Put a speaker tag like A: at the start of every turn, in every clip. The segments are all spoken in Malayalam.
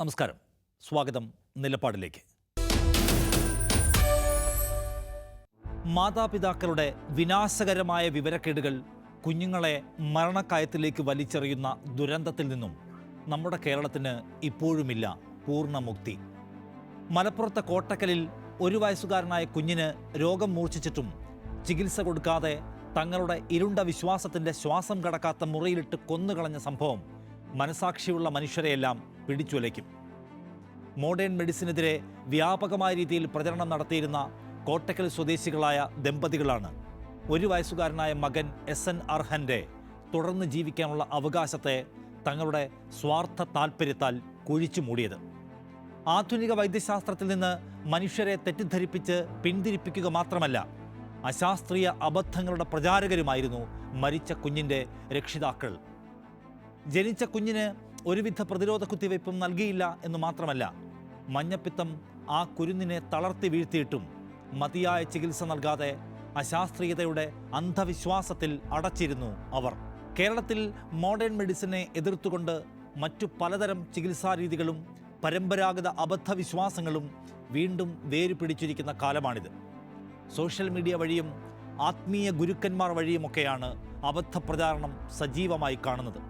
A: നമസ്കാരം, സ്വാഗതം നിലപാടിലേക്ക്. മാതാപിതാക്കളുടെ വിനാശകരമായ വിവരക്കേടുകൾ കുഞ്ഞുങ്ങളെ മരണക്കയത്തിലേക്ക് വലിച്ചെറിയുന്ന ദുരന്തത്തിൽ നിന്നും നമ്മുടെ കേരളത്തിന് ഇപ്പോഴുമില്ല പൂർണ്ണമുക്തി. മലപ്പുറത്തെ കോട്ടക്കലിൽ 1 വയസ്സുകാരനായ കുഞ്ഞിന് രോഗം മൂർച്ഛിച്ചിട്ടും ചികിത്സ കൊടുക്കാതെ തങ്ങളുടെ ഇരുണ്ട വിശ്വാസത്തിൻ്റെ ശ്വാസം കടക്കാത്ത മുറിയിലിട്ട് കൊന്നുകളഞ്ഞ സംഭവം മനസാക്ഷിയുള്ള മനുഷ്യരെയെല്ലാം പിടിച്ചുലയ്ക്കും. മോഡേൺ മെഡിസിനെതിരെ വ്യാപകമായ രീതിയിൽ പ്രചരണം നടത്തിയിരുന്ന കോട്ടക്കൽ സ്വദേശികളായ ദമ്പതികളാണ് 1 വയസ്സുകാരനായ മകൻ SN അർഹൻ്റെ തുടർന്ന് ജീവിക്കാനുള്ള അവകാശത്തെ തങ്ങളുടെ സ്വാർത്ഥ താൽപ്പര്യത്താൽ കുഴിച്ചു മൂടിയത്. ആധുനിക വൈദ്യശാസ്ത്രത്തിൽ നിന്ന് മനുഷ്യരെ തെറ്റിദ്ധരിപ്പിച്ച് പിന്തിരിപ്പിക്കുക മാത്രമല്ല, അശാസ്ത്രീയ അബദ്ധങ്ങളുടെ പ്രചാരകരുമായിരുന്നു മരിച്ച കുഞ്ഞിൻ്റെ രക്ഷിതാക്കൾ. ജനിച്ച കുഞ്ഞിന് ഒരുവിധ പ്രതിരോധ കുത്തിവയ്പും നൽകിയില്ല എന്ന് മാത്രമല്ല, മഞ്ഞപ്പിത്തം ആ കുരുന്നിനെ തളർത്തി വീഴ്ത്തിയിട്ടും മതിയായ ചികിത്സ നൽകാതെ അശാസ്ത്രീയതയുടെ അന്ധവിശ്വാസത്തിൽ അടച്ചിരുന്നു അവർ. കേരളത്തിൽ മോഡേൺ മെഡിസിനെ എതിർത്തുകൊണ്ട് മറ്റു പലതരം ചികിത്സാരീതികളും പരമ്പരാഗത അബദ്ധവിശ്വാസങ്ങളും വീണ്ടും വേരു പിടിച്ചിരിക്കുന്ന കാലമാണിത്. സോഷ്യൽ മീഡിയ വഴിയും ആത്മീയ ഗുരുക്കന്മാർ വഴിയുമൊക്കെയാണ് അബദ്ധപ്രചാരണം സജീവമായി കാണുന്നത്.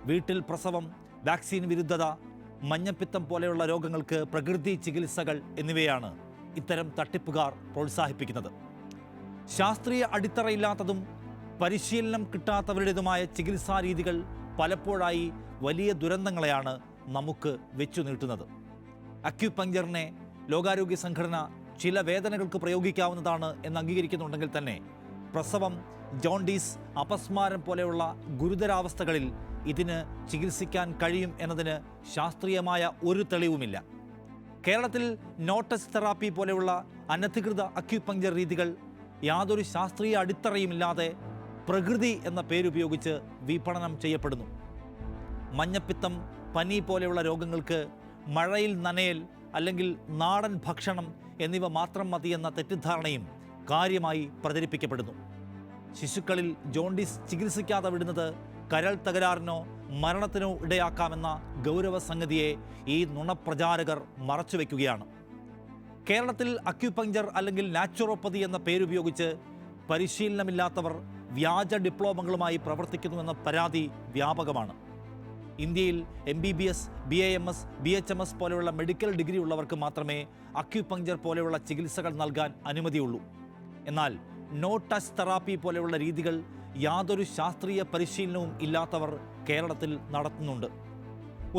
A: വീട്ടിൽ പ്രസവം, വാക്സിൻ വിരുദ്ധത, മഞ്ഞപ്പിത്തം പോലെയുള്ള രോഗങ്ങൾക്ക് പ്രകൃതി ചികിത്സകൾ എന്നിവയാണ് ഇത്തരം തട്ടിപ്പുകാർ പ്രോത്സാഹിപ്പിക്കുന്നത്. ശാസ്ത്രീയ അടിത്തറയില്ലാത്തതും പരിശീലനം കിട്ടാത്തവരുടേതുമായ ചികിത്സാ രീതികൾ പലപ്പോഴായി വലിയ ദുരന്തങ്ങളെയാണ് നമുക്ക് വെച്ചു നീട്ടുന്നത്. അക്യുപങ്ചറിനെ ലോകാരോഗ്യ സംഘടന ചില വേദനകൾക്ക് പ്രയോഗിക്കാവുന്നതാണ് എന്ന് അംഗീകരിക്കുന്നുണ്ടെങ്കിൽ തന്നെ പ്രസവം, ജോണ്ടീസ്, അപസ്മാരം പോലെയുള്ള ഗുരുതരാവസ്ഥകളിൽ ഇതിന് ചികിത്സിക്കാൻ കഴിയും എന്നതിന് ശാസ്ത്രീയമായ ഒരു തെളിവുമില്ല. കേരളത്തിൽ നോട്ടസ് തെറാപ്പി പോലെയുള്ള അനധികൃത അക്യുപങ്ചർ രീതികൾ യാതൊരു ശാസ്ത്രീയ അടിത്തറയുമില്ലാതെ പ്രകൃതി എന്ന പേരുപയോഗിച്ച് വിപണനം ചെയ്യപ്പെടുന്നു. മഞ്ഞപ്പിത്തം, പനി പോലെയുള്ള രോഗങ്ങൾക്ക് മഴയിൽ നനയൽ അല്ലെങ്കിൽ നാടൻ ഭക്ഷണം എന്നിവ മാത്രം മതിയെന്ന തെറ്റിദ്ധാരണയും കാര്യമായി പ്രചരിപ്പിക്കപ്പെടുന്നു. ശിശുക്കളിൽ ജോണ്ടീസ് ചികിത്സിക്കാതെ വിടുന്നത് കരൾ തകരാറിനോ മരണത്തിനോ ഇടയാക്കാമെന്ന ഗൗരവസംഗതിയെ ഈ നുണപ്രചാരകർ മറച്ചുവെക്കുകയാണ്. കേരളത്തിൽ അക്യുപങ്ചർ അല്ലെങ്കിൽ നാച്ചുറോപ്പതി എന്ന പേരുപയോഗിച്ച് പരിശീലനമില്ലാത്തവർ വ്യാജ ഡിപ്ലോമകളുമായി പ്രവർത്തിക്കുന്നുവെന്ന പരാതി വ്യാപകമാണ്. ഇന്ത്യയിൽ MBBS, BAMS, BHMS പോലെയുള്ള മെഡിക്കൽ ഡിഗ്രി ഉള്ളവർക്ക് മാത്രമേ അക്യുപങ്ചർ പോലെയുള്ള ചികിത്സകൾ നൽകാൻ അനുമതിയുള്ളൂ. എന്നാൽ നോ ടച്ച് തെറാപ്പി പോലെയുള്ള രീതികൾ യാതൊരു ശാസ്ത്രീയ പരിശീലനവും ഇല്ലാത്തവർ കേരളത്തിൽ നടത്തുന്നുണ്ട്.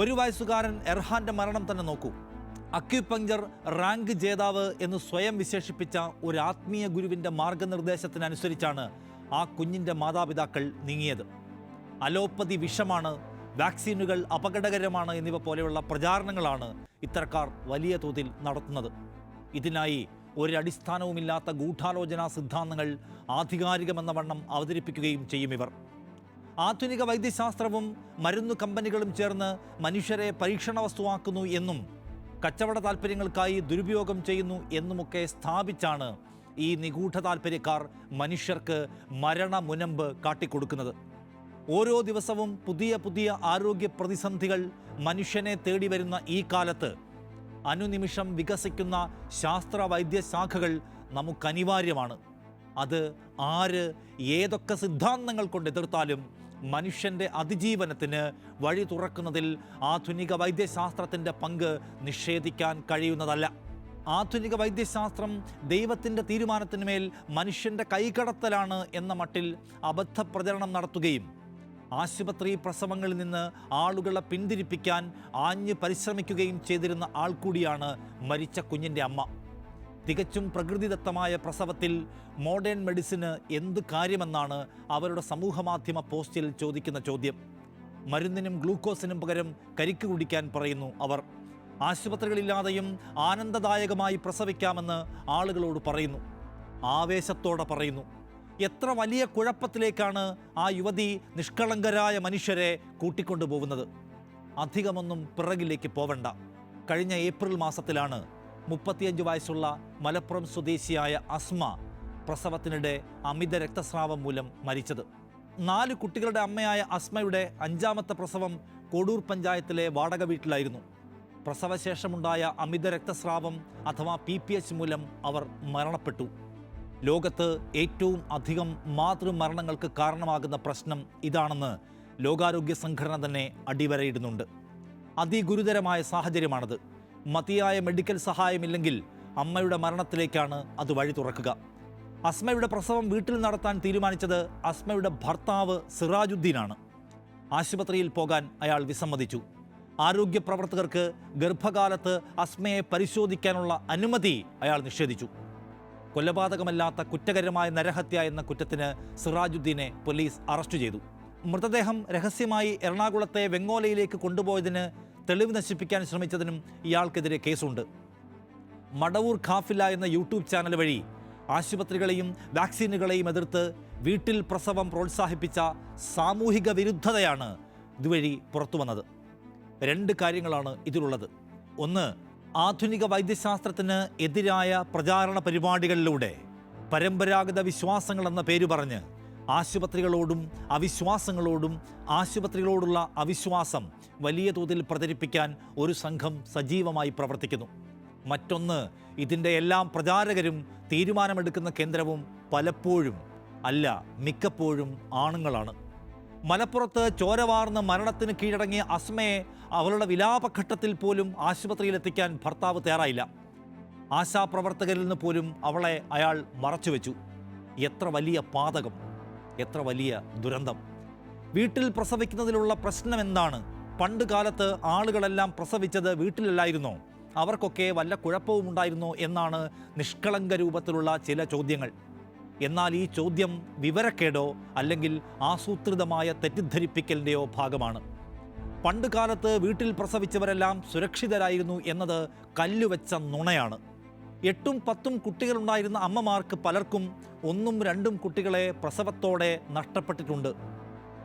A: 1 വയസ്സുകാരൻ എർഹാൻ്റെ മരണം തന്നെ നോക്കൂ. അക്യുപങ്ചർ റാങ്ക് ജേതാവ് എന്ന് സ്വയം വിശേഷിപ്പിച്ച ഒരു ആത്മീയ ഗുരുവിൻ്റെ മാർഗനിർദ്ദേശത്തിനനുസരിച്ചാണ് ആ കുഞ്ഞിൻ്റെ മാതാപിതാക്കൾ നീങ്ങിയത്. അലോപ്പതി വിഷമാണ്, വാക്സിനുകൾ അപകടകരമാണ് എന്നിവ പോലെയുള്ള പ്രചാരണങ്ങളാണ് ഇത്തരക്കാർ വലിയ തോതിൽ നടത്തുന്നത്. ഇതിനായി ഒരടിസ്ഥാനവുമില്ലാത്ത ഗൂഢാലോചനാ സിദ്ധാന്തങ്ങൾ ആധികാരികമെന്ന വണ്ണം അവതരിപ്പിക്കുകയും ചെയ്യും ഇവർ. ആധുനിക വൈദ്യശാസ്ത്രവും മരുന്നു കമ്പനികളും ചേർന്ന് മനുഷ്യരെ പരീക്ഷണ വസ്തുവാക്കുന്നു എന്നും കച്ചവട താൽപ്പര്യങ്ങൾക്കായി ദുരുപയോഗം ചെയ്യുന്നു എന്നുമൊക്കെ സ്ഥാപിച്ചാണ് ഈ നിഗൂഢ താൽപ്പര്യക്കാർ മനുഷ്യർക്ക് മരണമുനമ്പ് കാട്ടിക്കൊടുക്കുന്നത്. ഓരോ ദിവസവും പുതിയ പുതിയ ആരോഗ്യ പ്രതിസന്ധികൾ മനുഷ്യനെ തേടി വരുന്ന ഈ കാലത്ത് അനുനിമിഷം വികസിക്കുന്ന ശാസ്ത്ര വൈദ്യശാഖകൾ നമുക്കനിവാര്യമാണ്. അത് ആര് ഏതൊക്കെ സിദ്ധാന്തങ്ങൾ കൊണ്ട് എതിർത്താലും മനുഷ്യൻ്റെ അതിജീവനത്തിന് വഴി തുറക്കുന്നതിൽ ആധുനിക വൈദ്യശാസ്ത്രത്തിൻ്റെ പങ്ക് നിഷേധിക്കാൻ കഴിയുന്നതല്ല. ആധുനിക വൈദ്യശാസ്ത്രം ദൈവത്തിൻ്റെ തീരുമാനത്തിന്മേൽ മനുഷ്യൻ്റെ കൈകടത്തലാണ് എന്ന മട്ടിൽ അബദ്ധപ്രചരണം നടത്തുകയും ആശുപത്രി പ്രസവങ്ങളിൽ നിന്ന് ആളുകളെ പിന്തിരിപ്പിക്കാൻ ആഞ്ഞ് പരിശ്രമിക്കുകയും ചെയ്തിരുന്ന ആൾ കൂടിയാണ് മരിച്ച കുഞ്ഞിൻ്റെ അമ്മ. തികച്ചും പ്രകൃതിദത്തമായ പ്രസവത്തിൽ മോഡേൺ മെഡിസിന് എന്ത് കാര്യമെന്നാണ് അവരുടെ സമൂഹമാധ്യമ പോസ്റ്റിൽ ചോദിക്കുന്ന ചോദ്യം. മരുന്നിനും ഗ്ലൂക്കോസിനും പകരം കരിക്ക് കുടിക്കാൻ പറയുന്നു അവർ. ആശുപത്രികളില്ലാതെയും ആനന്ദദായകമായി പ്രസവിക്കാമെന്ന് ആളുകളോട് പറയുന്നു, ആവേശത്തോടെ പറയുന്നു. എത്ര വലിയ കുഴപ്പത്തിലേക്കാണ് ആ യുവതി നിഷ്കളങ്കരായ മനുഷ്യരെ കൂട്ടിക്കൊണ്ടുപോകുന്നത്. അധികമൊന്നും പിറകിലേക്ക് പോവണ്ട. കഴിഞ്ഞ ഏപ്രിൽ മാസത്തിലാണ് 35 വയസ്സുള്ള മലപ്പുറം സ്വദേശിയായ അസ്മ പ്രസവത്തിനിടെ അമിത രക്തസ്രാവം മൂലം മരിച്ചത്. 4 കുട്ടികളുടെ അമ്മയായ അസ്മയുടെ 5ാമത്തെ പ്രസവം കോഡൂർ പഞ്ചായത്തിലെ വാടക വീട്ടിലായിരുന്നു. പ്രസവശേഷമുണ്ടായ അമിത രക്തസ്രാവം അഥവാ PPH മൂലം അവർ മരണപ്പെട്ടു. ലോകത്ത് ഏറ്റവും അധികം മാതൃമരണങ്ങൾക്ക് കാരണമാകുന്ന പ്രശ്നം ഇതാണെന്ന് ലോകാരോഗ്യ സംഘടന തന്നെ അടിവരയിടുന്നുണ്ട്. അതിഗുരുതരമായ സാഹചര്യമാണത്. മതിയായ മെഡിക്കൽ സഹായമില്ലെങ്കിൽ അമ്മയുടെ മരണത്തിലേക്കാണ് അത് വഴി തുറക്കുക. അസ്മയുടെ പ്രസവം വീട്ടിൽ നടത്താൻ തീരുമാനിച്ചത് അസ്മയുടെ ഭർത്താവ് സിറാജുദ്ദീനാണ്. ആശുപത്രിയിൽ പോകാൻ അയാൾ വിസമ്മതിച്ചു. ആരോഗ്യ പ്രവർത്തകർക്ക് ഗർഭകാലത്ത് അസ്മയെ പരിശോധിക്കാനുള്ള അനുമതി അയാൾ നിഷേധിച്ചു. കൊലപാതകമല്ലാത്ത കുറ്റകരമായ നരഹത്യ എന്ന കുറ്റത്തിന് സിറാജുദ്ദീനെ പോലീസ് അറസ്റ്റ് ചെയ്തു. മൃതദേഹം രഹസ്യമായി എറണാകുളത്തെ വെങ്ങോലയിലേക്ക് കൊണ്ടുപോയതിന് തെളിവ് നശിപ്പിക്കാൻ ശ്രമിച്ചതിനും ഇയാൾക്കെതിരെ കേസുണ്ട്. മടവൂർ ഖാഫില എന്ന യൂട്യൂബ് ചാനൽ വഴി ആശുപത്രികളെയും വാക്സിനുകളെയും എതിർത്ത് വീട്ടിൽ പ്രസവം പ്രോത്സാഹിപ്പിച്ച സാമൂഹിക വിരുദ്ധതയാണ് ഇതുവഴി പുറത്തു വന്നത്. 2 കാര്യങ്ങളാണ് ഇതിലുള്ളത്. ഒന്ന്, ആധുനിക വൈദ്യശാസ്ത്രത്തിന് എതിരായ പ്രചാരണ പരിപാടികളിലൂടെ പരമ്പരാഗത വിശ്വാസങ്ങൾ എന്ന പേര് പറഞ്ഞ് ആശുപത്രികളോടും അവിശ്വാസങ്ങളോടും ആശുപത്രികളോടുള്ള അവിശ്വാസം വലിയ തോതിൽ പ്രചരിപ്പിക്കാൻ ഒരു സംഘം സജീവമായി പ്രവർത്തിക്കുന്നു. മറ്റൊന്ന്, ഇതിൻ്റെ എല്ലാം പ്രചാരകരും തീരുമാനമെടുക്കുന്ന കേന്ദ്രവും പലപ്പോഴും അല്ല മിക്കപ്പോഴും ആണുങ്ങളാണ്. മലപ്പുറത്ത് ചോരവാർന്ന് മരണത്തിന് കീഴടങ്ങിയ അസ്മയെ അവളുടെ വിലാപഘട്ടത്തിൽ പോലും ആശുപത്രിയിലെത്തിക്കാൻ ഭർത്താവ് തയ്യാറായില്ല. ആശാപ്രവർത്തകരിൽ നിന്ന് പോലും അവളെ അയാൾ മറച്ചുവെച്ചു. എത്ര വലിയ പാതകം, എത്ര വലിയ ദുരന്തം! വീട്ടിൽ പ്രസവിക്കുന്നതിലുള്ള പ്രശ്നം എന്താണ്? പണ്ട് കാലത്ത് ആളുകളെല്ലാം പ്രസവിച്ചത് വീട്ടിലല്ലായിരുന്നോ? അവർക്കൊക്കെ വല്ല കുഴപ്പവും ഉണ്ടായിരുന്നോ എന്നാണ് നിഷ്കളങ്ക രൂപത്തിലുള്ള ചില ചോദ്യങ്ങൾ. എന്നാൽ ഈ ചോദ്യം വിവരക്കേടോ അല്ലെങ്കിൽ ആസൂത്രിതമായ തെറ്റിദ്ധരിപ്പിക്കലിൻ്റെയോ ഭാഗമാണ്. പണ്ട് കാലത്ത് വീട്ടിൽ പ്രസവിച്ചവരെല്ലാം സുരക്ഷിതരായിരുന്നു എന്നത് കല്ലുവെച്ച നുണയാണ്. 8ഉം 10ഉം കുട്ടികളുണ്ടായിരുന്ന അമ്മമാർക്ക് പലർക്കും 1ഉം 2ഉം കുട്ടികളെ പ്രസവത്തോടെ നഷ്ടപ്പെട്ടിട്ടുണ്ട്.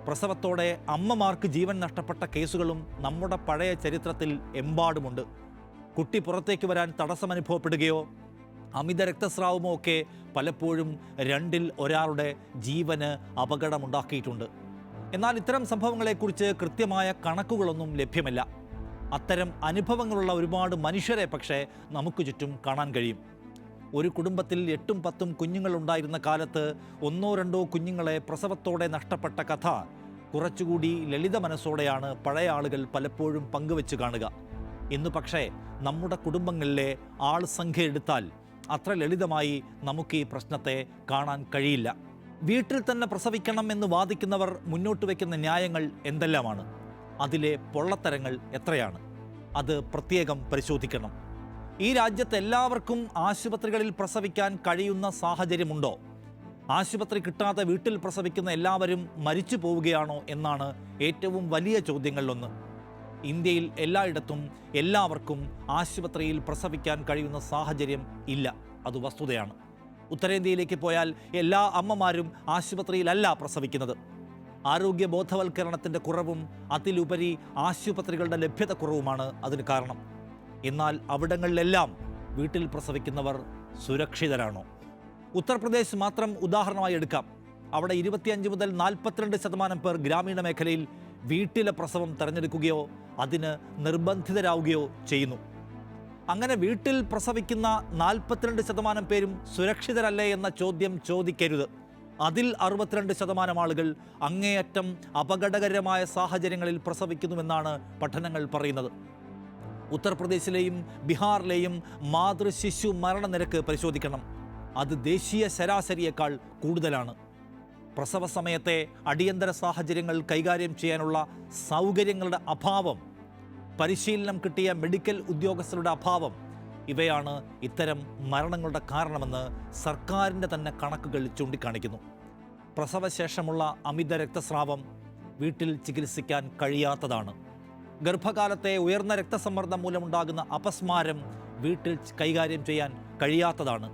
A: പ്രസവത്തോടെ അമ്മമാർക്ക് ജീവൻ നഷ്ടപ്പെട്ട കേസുകളും നമ്മുടെ പഴയ ചരിത്രത്തിൽ എമ്പാടുമുണ്ട്. കുട്ടി പുറത്തേക്ക് വരാൻ തടസ്സമനുഭവപ്പെടുകയോ അമിത രക്തസ്രാവമോ ഒക്കെ പലപ്പോഴും 2ൽ ഒരാളുടെ ജീവന് അപകടമുണ്ടാക്കിയിട്ടുണ്ട്. എന്നാൽ ഇത്തരം സംഭവങ്ങളെക്കുറിച്ച് കൃത്യമായ കണക്കുകളൊന്നും ലഭ്യമല്ല. അത്തരം അനുഭവങ്ങളുള്ള ഒരുപാട് മനുഷ്യരെ പക്ഷേ നമുക്ക് ചുറ്റും കാണാൻ കഴിയും. ഒരു കുടുംബത്തിൽ 8ഉം 10ഉം കുഞ്ഞുങ്ങളുണ്ടായിരുന്ന കാലത്ത് 1ഓ 2ഓ കുഞ്ഞുങ്ങളെ പ്രസവത്തോടെ നഷ്ടപ്പെട്ട കഥ കുറച്ചുകൂടി ലളിത മനസ്സോടെയാണ് പഴയ ആളുകൾ പലപ്പോഴും പങ്കുവെച്ച് കാണുക. ഇന്ന് പക്ഷേ നമ്മുടെ കുടുംബങ്ങളിലെ ആൾ സംഖ്യ എടുത്താൽ അത്ര ലളിതമായി നമുക്ക് ഈ പ്രശ്നത്തെ കാണാൻ കഴിയില്ല. വീട്ടിൽ തന്നെ പ്രസവിക്കണം എന്ന് വാദിക്കുന്നവർ മുന്നോട്ട് വയ്ക്കുന്ന ന്യായങ്ങൾ എന്തെല്ലാമാണ്? അതിലെ പൊള്ളത്തരങ്ങൾ എത്രയാണ്? അത് പ്രത്യേകം പരിശോധിക്കണം. ഈ രാജ്യത്ത് എല്ലാവർക്കും ആശുപത്രികളിൽ പ്രസവിക്കാൻ കഴിയുന്ന സാഹചര്യമുണ്ടോ? ആശുപത്രി കിട്ടാതെ വീട്ടിൽ പ്രസവിക്കുന്ന എല്ലാവരും മരിച്ചു പോവുകയാണോ എന്നാണ് ഏറ്റവും വലിയ ചോദ്യങ്ങളിലൊന്ന്. ഇന്ത്യയിൽ എല്ലായിടത്തും എല്ലാവർക്കും ആശുപത്രിയിൽ പ്രസവിക്കാൻ കഴിയുന്ന സാഹചര്യം ഇല്ല. അത് വസ്തുതയാണ്. ഉത്തരേന്ത്യയിലേക്ക് പോയാൽ എല്ലാ അമ്മമാരും ആശുപത്രിയിലല്ല പ്രസവിക്കുന്നത്. ആരോഗ്യ ബോധവൽക്കരണത്തിൻ്റെ കുറവും അതിലുപരി ആശുപത്രികളുടെ ലഭ്യത കുറവുമാണ് അതിന് കാരണം. എന്നാൽ അവിടങ്ങളിലെല്ലാം വീട്ടിൽ പ്രസവിക്കുന്നവർ സുരക്ഷിതരാണോ? ഉത്തർപ്രദേശ് മാത്രം ഉദാഹരണമായി എടുക്കാം. അവിടെ 25 മുതൽ 42% പേർ ഗ്രാമീണ മേഖലയിൽ വീട്ടിലെ പ്രസവം തിരഞ്ഞെടുക്കുകയോ അതിന് നിർബന്ധിതരാവുകയോ ചെയ്യുന്നു. അങ്ങനെ വീട്ടിൽ പ്രസവിക്കുന്ന 42% പേരും സുരക്ഷിതരല്ലേ എന്ന ചോദ്യം ചോദിക്കരുത്. അതിൽ 62% ആളുകൾ അങ്ങേയറ്റം അപകടകരമായ സാഹചര്യങ്ങളിൽ പ്രസവിക്കുന്നുവെന്നാണ് പഠനങ്ങൾ പറയുന്നത്. ഉത്തർപ്രദേശിലെയും ബീഹാറിലെയും മാതൃശിശു മരണനിരക്ക് പരിശോധിക്കണം. അത് ദേശീയ ശരാശരിയേക്കാൾ കൂടുതലാണ്. പ്രസവ സമയത്തെ അടിയന്തര സാഹചര്യങ്ങൾ കൈകാര്യം ചെയ്യാനുള്ള സൗകര്യങ്ങളുടെ അഭാവം, പരിശീലനം കിട്ടിയ മെഡിക്കൽ ഉദ്യോഗസ്ഥരുടെ അഭാവം, ഇവയാണ് ഇത്തരം മരണങ്ങളുടെ കാരണമെന്ന് സർക്കാരിൻ്റെ തന്നെ കണക്കുകൾ ചൂണ്ടിക്കാണിക്കുന്നു. പ്രസവശേഷമുള്ള അമിത രക്തസ്രാവം വീട്ടിൽ ചികിത്സിക്കാൻ കഴിയാത്തതാണ്. ഗർഭകാലത്തെ ഉയർന്ന രക്തസമ്മർദ്ദം മൂലമുണ്ടാകുന്ന അപസ്മാരം വീട്ടിൽ കൈകാര്യം ചെയ്യാൻ കഴിയാത്തതാണ്.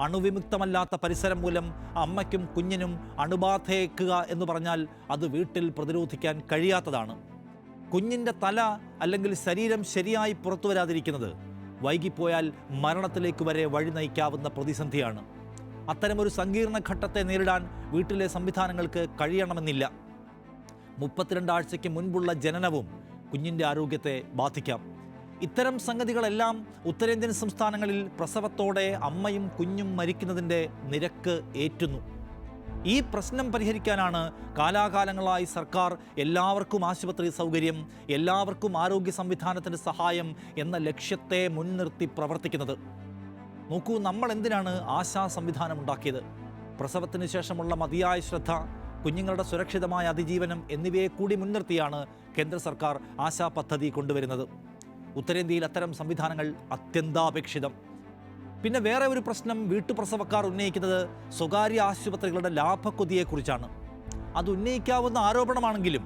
A: അണുവിമുക്തമല്ലാത്ത പരിസരം മൂലം അമ്മയ്ക്കും കുഞ്ഞിനും അണുബാധയേക്കുക എന്ന് പറഞ്ഞാൽ അത് വീട്ടിൽ പ്രതിരോധിക്കാൻ കഴിയാത്തതാണ്. കുഞ്ഞിൻ്റെ തല അല്ലെങ്കിൽ ശരീരം ശരിയായി പുറത്തു വരാതിരിക്കുന്നത് വൈകിപ്പോയാൽ മരണത്തിലേക്ക് വരെ വഴി നയിക്കാവുന്ന പ്രതിസന്ധിയാണ്. അത്തരമൊരു സങ്കീർണ ഘട്ടത്തെ നേരിടാൻ വീട്ടിലെ സംവിധാനങ്ങൾക്ക് കഴിയണമെന്നില്ല. 32 ആഴ്ചയ്ക്ക് മുൻപുള്ള ജനനവും കുഞ്ഞിൻ്റെ ആരോഗ്യത്തെ ബാധിക്കാം. ഇത്തരം സംഗതികളെല്ലാം ഉത്തരേന്ത്യൻ സംസ്ഥാനങ്ങളിൽ പ്രസവത്തോടെ അമ്മയും കുഞ്ഞും മരിക്കുന്നതിൻ്റെ നിരക്ക് ഏറ്റുന്നു. ഈ പ്രശ്നം പരിഹരിക്കാനാണ് കാലാകാലങ്ങളായി സർക്കാർ എല്ലാവർക്കും ആശുപത്രി സൗകര്യം, എല്ലാവർക്കും ആരോഗ്യ സംവിധാനത്തിൻ്റെ സഹായം എന്ന ലക്ഷ്യത്തെ മുൻനിർത്തി പ്രവർത്തിക്കുന്നത്. നോക്കൂ, നമ്മൾ എന്തിനാണ് ആശാ സംവിധാനം ഉണ്ടാക്കിയത്? പ്രസവത്തിന് ശേഷമുള്ള മതിയായ ശ്രദ്ധ, കുഞ്ഞുങ്ങളുടെ സുരക്ഷിതമായ അതിജീവനം എന്നിവയെ കൂടി മുൻനിർത്തിയാണ് കേന്ദ്ര സർക്കാർ ആശാ പദ്ധതി കൊണ്ടുവരുന്നത്. ഉത്തരേന്ത്യയിൽ അത്തരം സംവിധാനങ്ങൾ അത്യന്താപേക്ഷിതം. പിന്നെ വേറെ ഒരു പ്രശ്നം വീട്ടുപ്രസവക്കാർ ഉന്നയിക്കുന്നത് സ്വകാര്യ ആശുപത്രികളുടെ ലാഭക്കൊതിയെക്കുറിച്ചാണ്. അത് ഉന്നയിക്കാവുന്ന ആരോപണമാണെങ്കിലും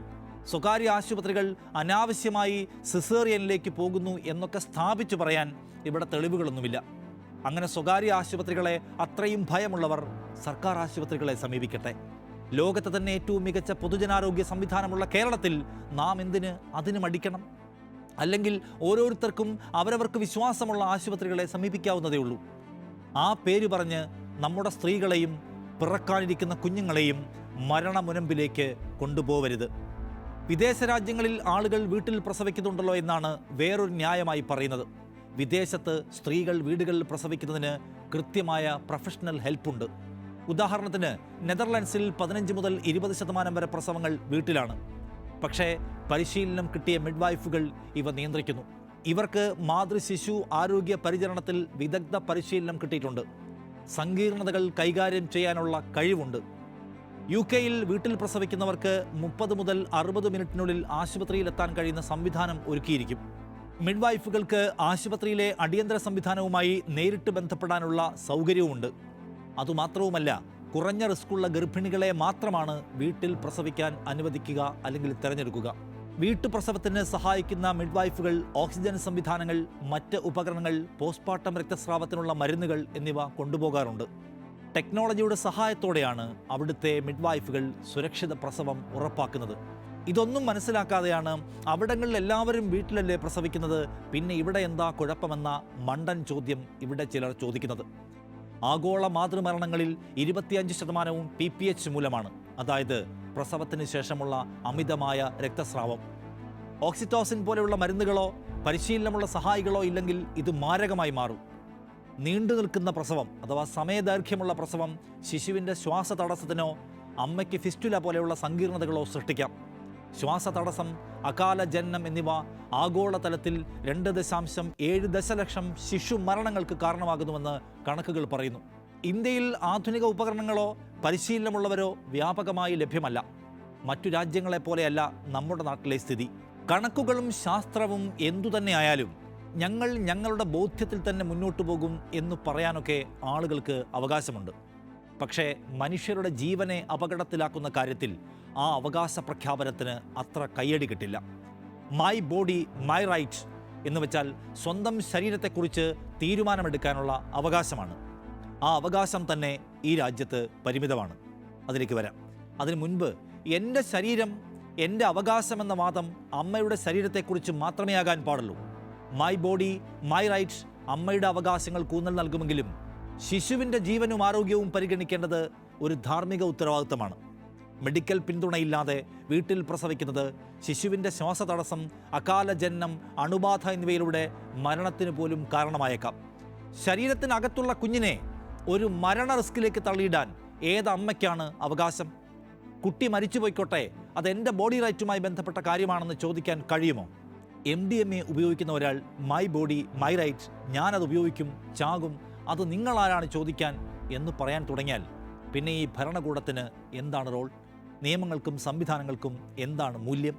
A: സ്വകാര്യ ആശുപത്രികൾ അനാവശ്യമായി സിസേറിയനിലേക്ക് പോകുന്നു എന്നൊക്കെ സ്ഥാപിച്ചു പറയാൻ ഇവിടെ തെളിവുകളൊന്നുമില്ല. അങ്ങനെ സ്വകാര്യ ആശുപത്രികളെ അത്രയും ഭയമുള്ളവർ സർക്കാർ ആശുപത്രികളെ സമീപിക്കട്ടെ. ലോകത്തെ തന്നെ ഏറ്റവും മികച്ച പൊതുജനാരോഗ്യ സംവിധാനമുള്ള കേരളത്തിൽ നാം എന്തിന് അതിന് മടിക്കണം? അല്ലെങ്കിൽ ഓരോരുത്തർക്കും അവരവർക്ക് വിശ്വാസമുള്ള ആശുപത്രികളെ സമീപിക്കാവുന്നതേ ഉള്ളൂ. ആ പേര് പറഞ്ഞ് നമ്മുടെ സ്ത്രീകളെയും പിറക്കാനിരിക്കുന്ന കുഞ്ഞുങ്ങളെയും മരണമുനമ്പിലേക്ക് കൊണ്ടുപോകരുത്. വിദേശ രാജ്യങ്ങളിൽ ആളുകൾ വീട്ടിൽ പ്രസവിക്കുന്നുണ്ടല്ലോ എന്നാണ് വേറൊരു ന്യായമായി പറയുന്നത്. വിദേശത്ത് സ്ത്രീകൾ വീടുകളിൽ പ്രസവിക്കുന്നതിന് കൃത്യമായ പ്രൊഫഷണൽ ഹെൽപ്പുണ്ട്. ഉദാഹരണത്തിന് നെതർലാൻഡ്സിൽ 15 മുതൽ 20% വരെ പ്രസവങ്ങൾ വീട്ടിലാണ്. പക്ഷേ പരിശീലനം കിട്ടിയ മിഡ്വൈഫുകൾ ഇവ നിയന്ത്രിക്കുന്നു. ഇവർക്ക് മാതൃശിശു ആരോഗ്യ പരിചരണത്തിൽ വിദഗ്ധ പരിശീലനം കിട്ടിയിട്ടുണ്ട്. സങ്കീർണതകൾ കൈകാര്യം ചെയ്യാനുള്ള കഴിവുണ്ട്. UK വീട്ടിൽ പ്രസവിക്കുന്നവർക്ക് 30 മുതൽ 60 മിനിറ്റിനുള്ളിൽ ആശുപത്രിയിലെത്താൻ കഴിയുന്ന സംവിധാനം ഒരുക്കിയിരിക്കും. മിഡ്വൈഫുകൾക്ക് ആശുപത്രിയിലെ അടിയന്തര സംവിധാനവുമായി നേരിട്ട് ബന്ധപ്പെടാനുള്ള സൗകര്യവുമുണ്ട്. അതുമാത്രവുമല്ല, കുറഞ്ഞ റിസ്ക്കുള്ള ഗർഭിണികളെ മാത്രമാണ് വീട്ടിൽ പ്രസവിക്കാൻ അനുവദിക്കുക അല്ലെങ്കിൽ തിരഞ്ഞെടുക്കുക. വീട്ടുപ്രസവത്തിന് സഹായിക്കുന്ന മിഡ്വൈഫുകൾ ഓക്സിജൻ സംവിധാനങ്ങൾ, മറ്റ് ഉപകരണങ്ങൾ, പോസ്റ്റ്മോർട്ടം രക്തസ്രാവത്തിനുള്ള മരുന്നുകൾ എന്നിവ കൊണ്ടുപോകാറുണ്ട്. ടെക്നോളജിയുടെ സഹായത്തോടെയാണ് അവിടുത്തെ മിഡ്വൈഫുകൾ സുരക്ഷിത പ്രസവം ഉറപ്പാക്കുന്നത്. ഇതൊന്നും മനസ്സിലാക്കാതെയാണ് അവിടങ്ങളിൽ എല്ലാവരും വീട്ടിലല്ലേ പ്രസവിക്കുന്നത്, പിന്നെ ഇവിടെ എന്താ കുഴപ്പമെന്ന മണ്ടൻ ചോദ്യം ഇവിടെ ചിലർ ചോദിക്കുന്നത്. ആഗോള മാതൃമരണങ്ങളിൽ 25% PPH മൂലമാണ്, അതായത് പ്രസവത്തിന് ശേഷമുള്ള അമിതമായ രക്തസ്രാവം. ഓക്സിറ്റോസിൻ പോലെയുള്ള മരുന്നുകളോ പരിശീലനമുള്ള സഹായികളോ ഇല്ലെങ്കിൽ ഇത് മാരകമായി മാറും. നീണ്ടു നിൽക്കുന്ന പ്രസവം അഥവാ സമയദൈർഘ്യമുള്ള പ്രസവം ശിശുവിൻ്റെ ശ്വാസതടസ്സത്തിനോ അമ്മയ്ക്ക് ഫിസ്റ്റുല പോലെയുള്ള സങ്കീർണതകളോ സൃഷ്ടിക്കാം. ശ്വാസതടസ്സം, അകാല ജനനം എന്നിവ ആഗോളതലത്തിൽ 2.7 ദശലക്ഷം ശിശു മരണങ്ങൾക്ക് കാരണമാകുന്നുവെന്ന് കണക്കുകൾ പറയുന്നു. ഇന്ത്യയിൽ ആധുനിക ഉപകരണങ്ങളോ പരിശീലനമുള്ളവരോ വ്യാപകമായി ലഭ്യമല്ല. മറ്റു രാജ്യങ്ങളെപ്പോലെയല്ല നമ്മുടെ നാട്ടിലെ സ്ഥിതി. കണക്കുകളും ശാസ്ത്രവും എന്തുതന്നെയായാലും ഞങ്ങൾ ഞങ്ങളുടെ ബോധ്യത്തിൽ തന്നെ മുന്നോട്ടു പോകും എന്ന് പറയാനൊക്കെ ആളുകൾക്ക് അവകാശമുണ്ട്. പക്ഷേ മനുഷ്യരുടെ ജീവനെ അപകടത്തിലാക്കുന്ന കാര്യത്തിൽ ആ അവകാശ പ്രഖ്യാപനത്തിന് അത്ര കയ്യടി കിട്ടില്ല. മൈ ബോഡി മൈ റൈറ്റ് എന്ന് വെച്ചാൽ സ്വന്തം ശരീരത്തെക്കുറിച്ച് തീരുമാനമെടുക്കാനുള്ള അവകാശമാണ്. ആ അവകാശം തന്നെ ഈ രാജ്യത്ത് പരിമിതമാണ്. അതിലേക്ക് വരാം. അതിനു മുൻപ് എൻ്റെ ശരീരം എൻ്റെ അവകാശമെന്ന വാദം അമ്മയുടെ ശരീരത്തെക്കുറിച്ച് മാത്രമേ ആകാൻ പാടുള്ളൂ. മൈ ബോഡി മൈ റൈറ്റ് അമ്മയുടെ അവകാശങ്ങൾക്ക് ഊന്നൽ നൽകുമെങ്കിലും ശിശുവിൻ്റെ ജീവനും ആരോഗ്യവും പരിഗണിക്കേണ്ടത് ഒരു ധാർമ്മിക ഉത്തരവാദിത്തമാണ്. മെഡിക്കൽ പിന്തുണയില്ലാതെ വീട്ടിൽ പ്രസവിക്കുന്നത് ശിശുവിൻ്റെ ശ്വാസതടസ്സം, അകാല ജനനം, അണുബാധ എന്നിവയിലൂടെ മരണത്തിന് പോലും കാരണമായേക്കാം. ശരീരത്തിനകത്തുള്ള കുഞ്ഞിനെ ഒരു മരണ റിസ്കിലേക്ക് തള്ളിയിടാൻ ഏത് അമ്മയ്ക്കാണ് അവകാശം? കുട്ടി മരിച്ചു പോയിക്കോട്ടെ, അതെൻ്റെ ബോഡി റൈറ്റുമായി ബന്ധപ്പെട്ട കാര്യമാണെന്ന് ചോദിക്കാൻ കഴിയുമോ? MDMA ഉപയോഗിക്കുന്ന ഒരാൾ മൈ ബോഡി മൈ റൈറ്റ്, ഞാനത് ഉപയോഗിക്കും, ചാകും, അത് നിങ്ങളാരാണ് ചോദിക്കാൻ എന്ന് പറയാൻ തുടങ്ങിയാൽ പിന്നെ ഈ ഭരണകൂടത്തിന് എന്താണ് റോൾ? നിയമങ്ങൾക്കും സംവിധാനങ്ങൾക്കും എന്താണ് മൂല്യം?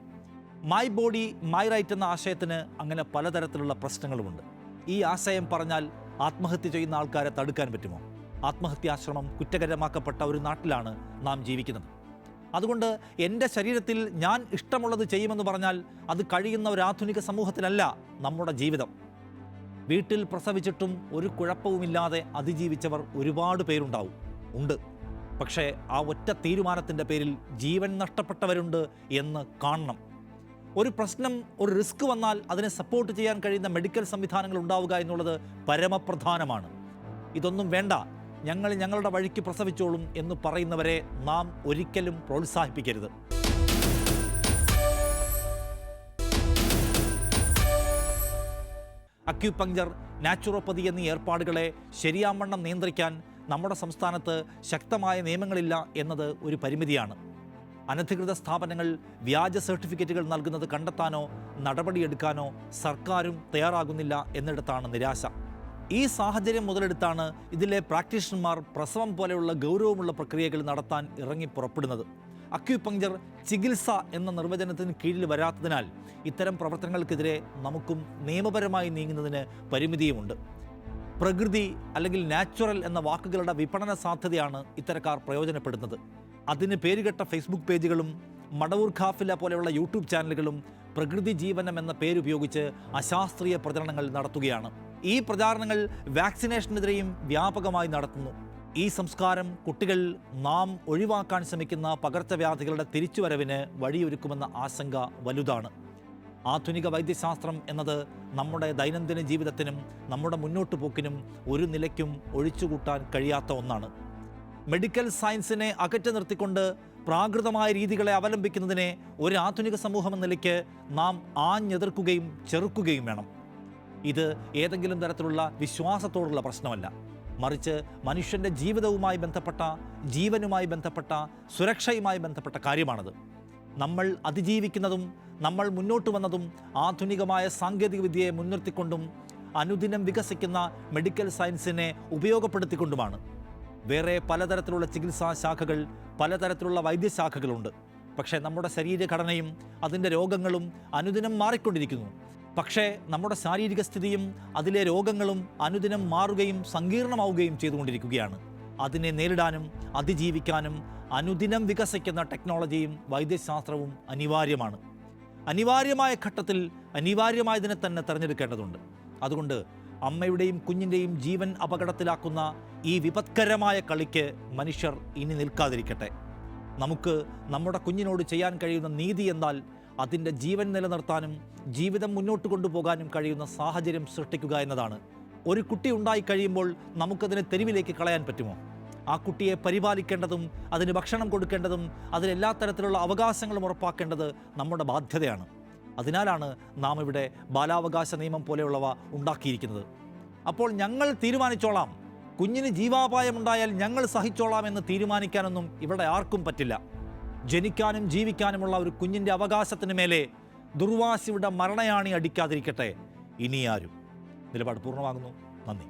A: മൈ ബോഡി മൈ റൈറ്റ് എന്ന ആശയത്തിന് അങ്ങനെ പലതരത്തിലുള്ള പ്രശ്നങ്ങളുമുണ്ട്. ഈ ആശയം പറഞ്ഞാൽ ആത്മഹത്യ ചെയ്യുന്ന ആൾക്കാരെ തടുക്കാൻ പറ്റുമോ? ആത്മഹത്യാശ്രമം കുറ്റകരമാക്കപ്പെട്ട ഒരു നാട്ടിലാണ് നാം ജീവിക്കുന്നത്. അതുകൊണ്ട് എൻ്റെ ശരീരത്തിൽ ഞാൻ ഇഷ്ടമുള്ളത് ചെയ്യുമെന്ന് പറഞ്ഞാൽ അത് കഴിയുന്ന ഒരു ആധുനിക സമൂഹത്തിലല്ല നമ്മുടെ ജീവിതം. വീട്ടിൽ പ്രസവിച്ചിട്ടും ഒരു കുഴപ്പവുമില്ലാതെ അതിജീവിച്ചവർ ഒരുപാട് പേരുണ്ടാവും, ഉണ്ട്. പക്ഷേ ആ ഒറ്റ തീരുമാനത്തിൻ്റെ പേരിൽ ജീവൻ നഷ്ടപ്പെട്ടവരുണ്ട് എന്ന് കാണണം. ഒരു പ്രശ്നം, ഒരു റിസ്ക് വന്നാൽ അതിനെ സപ്പോർട്ട് ചെയ്യാൻ കഴിയുന്ന മെഡിക്കൽ സംവിധാനങ്ങൾ ഉണ്ടാവുക എന്നുള്ളത് പരമപ്രധാനമാണ്. ഇതൊന്നും വേണ്ട, ഞങ്ങൾ ഞങ്ങളുടെ വഴിക്ക് പ്രസവിച്ചോളും എന്ന് പറയുന്നവരെ നാം ഒരിക്കലും പ്രോത്സാഹിപ്പിക്കരുത്. അക്യുപങ്ചർ, നാച്ചുറോപ്പതി എന്നീ ഏർപ്പാടുകളെ ശരിയാവണ്ണം നിയന്ത്രിക്കാൻ നമ്മുടെ സംസ്ഥാനത്ത് ശക്തമായ നിയമങ്ങളില്ല എന്നത് ഒരു പരിമിതിയാണ്. അനധികൃത സ്ഥാപനങ്ങൾ വ്യാജ സർട്ടിഫിക്കറ്റുകൾ നൽകുന്നത് കണ്ടെത്താനോ നടപടിയെടുക്കാനോ സർക്കാരും തയ്യാറാകുന്നില്ല എന്നിടത്താണ് നിരാശ. ഈ സാഹചര്യം മുതലെടുത്താണ് ഇതിലെ പ്രാക്ടീഷണർമാർ പ്രസവം പോലെയുള്ള ഗൗരവമുള്ള പ്രക്രിയകൾ നടത്താൻ ഇറങ്ങി പുറപ്പെടുന്നത്. അക്യുപങ്ചർ ചികിത്സ എന്ന നിർവചനത്തിന് കീഴിൽ വരാത്തതിനാൽ ഇത്തരം പ്രവർത്തനങ്ങൾക്കെതിരെ നമുക്കും നിയമപരമായി നീങ്ങുന്നതിന് പരിമിതിയുമുണ്ട്. പ്രകൃതി അല്ലെങ്കിൽ നാച്ചുറൽ എന്ന വാക്കുകളുടെ വിപണന സാധ്യതയാണ് ഇത്തരക്കാർ പ്രയോജനപ്പെടുന്നത്. അതിന് പേരുകെട്ട ഫേസ്ബുക്ക് പേജുകളും മടവൂർ ഖാഫില പോലെയുള്ള യൂട്യൂബ് ചാനലുകളും പ്രകൃതി ജീവനം എന്ന പേരുപയോഗിച്ച് അശാസ്ത്രീയ പ്രചരണങ്ങൾ നടത്തുകയാണ്. ഈ പ്രചാരണങ്ങൾ വാക്സിനേഷനെതിരെയും വ്യാപകമായി നടത്തുന്നു. ഈ സംസ്കാരം കുട്ടികൾ നാം ഒഴിവാക്കാൻ ശ്രമിക്കുന്ന പകർച്ചവ്യാധികളുടെ തിരിച്ചുവരവിന് വഴിയൊരുക്കുമെന്ന ആശങ്ക വലുതാണ്. ആധുനിക വൈദ്യശാസ്ത്രം എന്നത് നമ്മുടെ ദൈനംദിന ജീവിതത്തിനും നമ്മുടെ മുന്നോട്ടു പോക്കിനും ഒരു നിലയ്ക്കും ഒഴിച്ചുകൂട്ടാൻ കഴിയാത്ത ഒന്നാണ്. മെഡിക്കൽ സയൻസിനെ അകറ്റി നിർത്തിക്കൊണ്ട് പ്രാകൃതമായ രീതികളെ അവലംബിക്കുന്നതിനെ ഒരു ആധുനിക സമൂഹം എന്ന നിലയ്ക്ക് നാം ആഞ്ഞെതിർക്കുകയും ചെറുക്കുകയും വേണം. ഇത് ഏതെങ്കിലും തരത്തിലുള്ള വിശ്വാസത്തോടുള്ള പ്രശ്നമല്ല, മറിച്ച് മനുഷ്യൻ്റെ ജീവിതവുമായി ബന്ധപ്പെട്ട, ജീവനുമായി ബന്ധപ്പെട്ട, സുരക്ഷയുമായി ബന്ധപ്പെട്ട കാര്യമാണത്. നമ്മൾ അതിജീവിക്കുന്നതും നമ്മൾ മുന്നോട്ട് വന്നതും ആധുനികമായ സാങ്കേതികവിദ്യയെ മുൻനിർത്തിക്കൊണ്ടും അനുദിനം വികസിക്കുന്ന മെഡിക്കൽ സയൻസിനെ ഉപയോഗപ്പെടുത്തിക്കൊണ്ടുമാണ്. വേറെ പലതരത്തിലുള്ള ചികിത്സാ ശാഖകൾ, പലതരത്തിലുള്ള വൈദ്യശാഖകളുണ്ട്. പക്ഷേ നമ്മുടെ ശരീരഘടനയും അതിൻ്റെ രോഗങ്ങളും അനുദിനം മാറിക്കൊണ്ടിരിക്കുന്നു. പക്ഷേ നമ്മുടെ ശാരീരിക സ്ഥിതിയും അതിലെ രോഗങ്ങളും അനുദിനം മാറുകയും സങ്കീർണമാവുകയും ചെയ്തുകൊണ്ടിരിക്കുകയാണ്. അതിനെ നേരിടാനും അതിജീവിക്കാനും അനുദിനം വികസിക്കുന്ന ടെക്നോളജിയും വൈദ്യശാസ്ത്രവും അനിവാര്യമാണ്. അനിവാര്യമായ ഘട്ടത്തിൽ അനിവാര്യമായതിനെ തന്നെ തിരഞ്ഞെടുക്കേണ്ടതുണ്ട്. അതുകൊണ്ട് അമ്മയുടെയും കുഞ്ഞിൻ്റെയും ജീവൻ അപകടത്തിലാക്കുന്ന ഈ വിപത്കരമായ കളിക്ക് മനുഷ്യർ ഇനി നിൽക്കാതിരിക്കട്ടെ. നമുക്ക് നമ്മുടെ കുഞ്ഞിനോട് ചെയ്യാൻ കഴിയുന്ന നീതി എന്നാൽ അതിൻ്റെ ജീവൻ നിലനിർത്താനും ജീവിതം മുന്നോട്ട് കൊണ്ടുപോകാനും കഴിയുന്ന സാഹചര്യം സൃഷ്ടിക്കുക എന്നതാണ്. ഒരു കുട്ടി ഉണ്ടായി കഴിയുമ്പോൾ നമുക്കതിനെ തെരുവിലേക്ക് കളയാൻ പറ്റുമോ? ആ കുട്ടിയെ പരിപാലിക്കേണ്ടതും അതിന് ഭക്ഷണം കൊടുക്കേണ്ടതും അതിലെല്ലാ തരത്തിലുള്ള അവകാശങ്ങളും ഉറപ്പാക്കേണ്ടത് നമ്മുടെ ബാധ്യതയാണ്. അതിനാലാണ് നാം ഇവിടെ ബാലാവകാശ നിയമം പോലെയുള്ളവ ഉണ്ടാക്കിയിരിക്കുന്നത്. അപ്പോൾ ഞങ്ങൾ തീരുമാനിച്ചോളാം, കുഞ്ഞിന് ജീവാപായമുണ്ടായാൽ ഞങ്ങൾ സഹിച്ചോളാം എന്ന് തീരുമാനിക്കാനൊന്നും ഇവിടെ ആർക്കും പറ്റില്ല. ജനിക്കാനും ജീവിക്കാനുമുള്ള ഒരു കുഞ്ഞിൻ്റെ അവകാശത്തിന് മേലെ ദുർവാശിയുടെ മരണയാണി അടിക്കാതിരിക്കട്ടെ ഇനിയാരും. നിലപാട് പൂർണ്ണമാകുന്നു. നന്ദി.